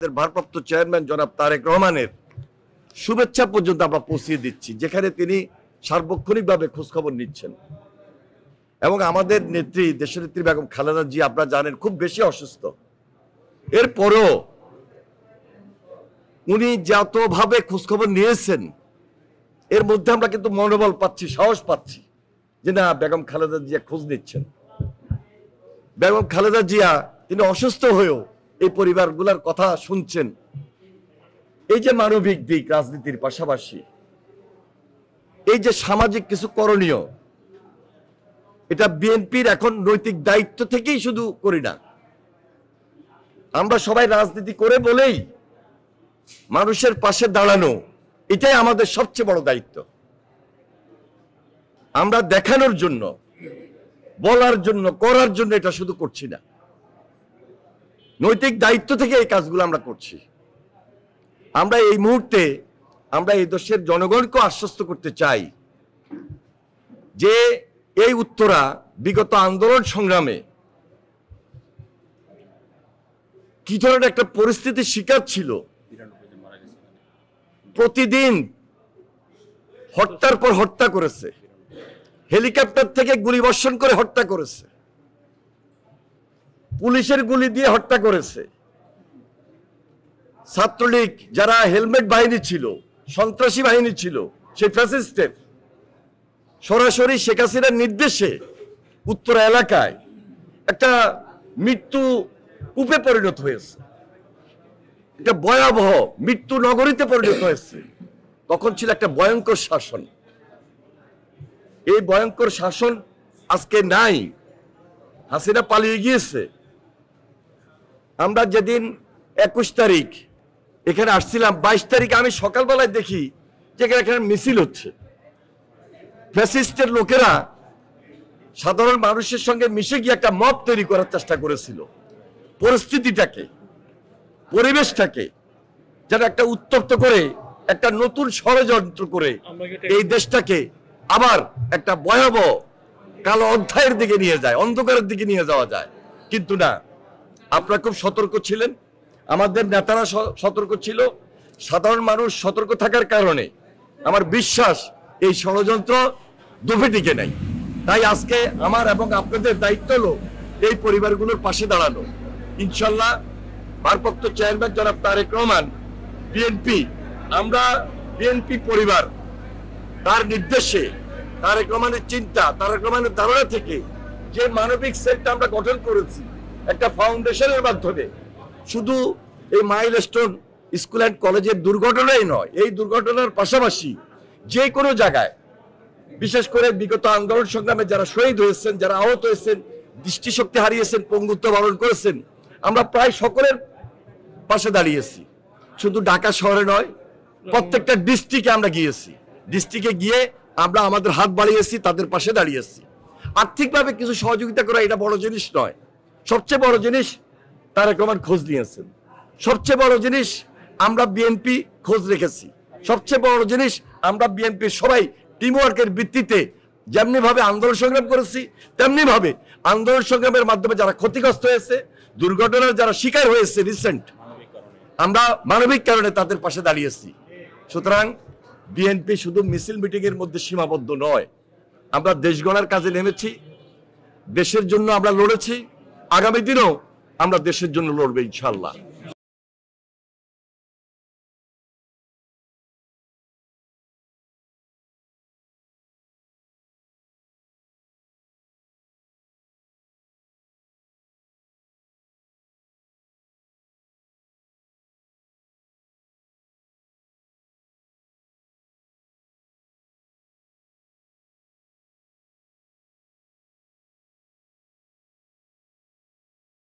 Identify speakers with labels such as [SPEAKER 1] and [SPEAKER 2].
[SPEAKER 1] ভারপ্রাপ্ত চেয়ারম্যান জনাব তারেক রহমানের শুভেচ্ছা পর্যন্ত আমরা পৌঁছিয়ে দিচ্ছি, যেখানে তিনি সার্বক্ষণিকভাবে খোঁজখবর নিচ্ছেন। এবং আমাদের নেত্রী, দেশনেত্রী বেগম খালেদা জি আপনারা জানেন খুব বেশি অসুস্থ, এরপরও উনি যতভাবে খোঁজখবর নিয়েছেন এর মধ্যে আমরা কিন্তু মনোবল পাচ্ছি, সাহস পাচ্ছি যে না, বেগম খালেদা জিয়া খোঁজ নিচ্ছেন। বেগম খালেদা জিয়া তিনি অসুস্থ হয়েও এই পরিবারগুলোর কথা শুনছেন। এই যে মানবিক দিক রাজনীতির পাশাপাশি এই যে সামাজিক কিছু করণীয়, এটা বিএনপির এখন নৈতিক দায়িত্ব থেকেই শুধু করি না, আমরা সবাই রাজনীতি করে বলেই মানুষের পাশে দাঁড়ানো, এটাই আমাদের সবচেয়ে বড় দায়িত্ব। আমরা দেখানোর জন্য, বলার জন্য, করার জন্য এটা শুধু করছি না, নৈতিক দায়িত্ব থেকে এই কাজগুলো আমরা করছি। আমরা এই মুহূর্তে আমরা এই দেশের জনগণকে আশ্বস্ত করতে চাই যে এই উত্তরা বিগত আন্দোলন সংগ্রামে কি ধরনের একটা পরিস্থিতির শিকার ছিল। প্রতিদিন হত্যার পর হত্যা করেছে, হেলিকপ্টার থেকে গুলি বর্ষণ করে হত্যা করেছে, পুলিশের গুলি দিয়ে হত্যা করেছে। ছাত্রলীগ যারা হেলমেট বাহিনী ছিল, সন্ত্রাসী বাহিনী ছিল, সেই ফ্যাসিস্টের সরাসরি শেখ হাসিনার নির্দেশে উত্তরা এলাকায় একটা মৃত্যু কূপে পরিণত হয়েছে, একটা ভয়াবহ মৃত্যু নগরীতে পরিণত হয়েছে। তখন ছিল একটা ভয়ঙ্কর শাসন। এই ভয়ঙ্কর শাসন আজকে নাই, হাসিনা পালিয়ে গিয়েছে। আমরা যেদিন 21 তারিখ এখানে আসছিলাম, 22 তারিখে আমি সকালবেলায় দেখি যে এখানে মিছিল হচ্ছে। ফ্যাসিস্টের লোকেরা সাধারণ মানুষের সঙ্গে মিশে গিয়ে একটা মব তৈরি করার চেষ্টা করেছিল, পরিস্থিতিটাকে, পরিবেশটাকে যেন একটা উত্তপ্ত করে, একটা নতুন ষড়যন্ত্র করে এই দেশটাকে আবার একটা ভয়াবহ কালো অধ্যায়ের দিকে নিয়ে যায়, অন্ধকারের দিকে নিয়ে যাওয়া যায়। কিন্তু না, আপনারা খুব সতর্ক ছিলেন, আমাদের নেতারা সতর্ক ছিল, সাধারণ মানুষ সতর্ক থাকার কারণে আমার বিশ্বাস এই ষড়যন্ত্র দফে টিকে নাই। তাই আজকে আমার এবং আপনাদের দায়িত্ব হলো এই পরিবারগুলোর পাশে দাঁড়ানো। ইনশাল্লাহ ভারপ্রাপ্ত চেয়ারম্যান জনাব তারেক রহমান, বিএনপি, আমরা বিএনপি পরিবার, তার নির্দেশে, তারেক রহমানের চিন্তা, তারেক রহমানের ধারণা থেকে যে মানবিক সেলটা আমরা গঠন করেছি একটা ফাউন্ডেশনের মাধ্যমে, শুধু এই মাইলস্টোন স্কুল অ্যান্ড কলেজের দুর্ঘটনাই নয়, এই দুর্ঘটনার পাশাপাশি যে কোনো জায়গায়, বিশেষ করে বিগত আন্দোলন সংগ্রামে যারা শহীদ হয়েছেন, যারা আহত হয়েছেন, দৃষ্টিশক্তি হারিয়েছেন, পঙ্গুত্ব বরণ করেছেন, আমরা প্রায় সকলের পাশে দাঁড়িয়েছি। শুধু ঢাকা শহরে নয়, প্রত্যেকটা ডিস্ট্রিক্টে আমরা গিয়েছি, ডিস্ট্রিক্টে গিয়ে আমরা আমাদের হাত বাড়িয়েছি, তাদের পাশে দাঁড়িয়েছি। আর্থিকভাবে কিছু সহযোগিতা করা এটা বড় জিনিস নয়, সবচেয়ে বড় জিনিস তারেক রহমান খোঁজ নিয়েছেন, সবচেয়ে বড় জিনিস আমরা বিএনপি খোঁজ রেখেছি, সবচেয়ে বড় জিনিস আমরা বিএনপির সবাই টিমওয়ার্কের ভিত্তিতে যেমনি ভাবে আন্দোলন সংগ্রাম করেছি, তেমনি ভাবে আন্দোলন সংগ্রামের মাধ্যমে যারা ক্ষতিগ্রস্ত হয়েছে, দুর্ঘটনার যারা শিকার হয়েছে রিসেন্ট, আমরা মানবিক কারণে তাদের পাশে দাঁড়িয়েছি। সুতরাং বিএনপি শুধু মিছিল মিটিং এর মধ্যে সীমাবদ্ধ নয়, আমরা দেশ গড়ার কাজে নেমেছি, দেশের জন্য আমরা লড়েছি, আগামী দিনেও আমরা দেশের জন্য লড়বো ইনশাআল্লাহ।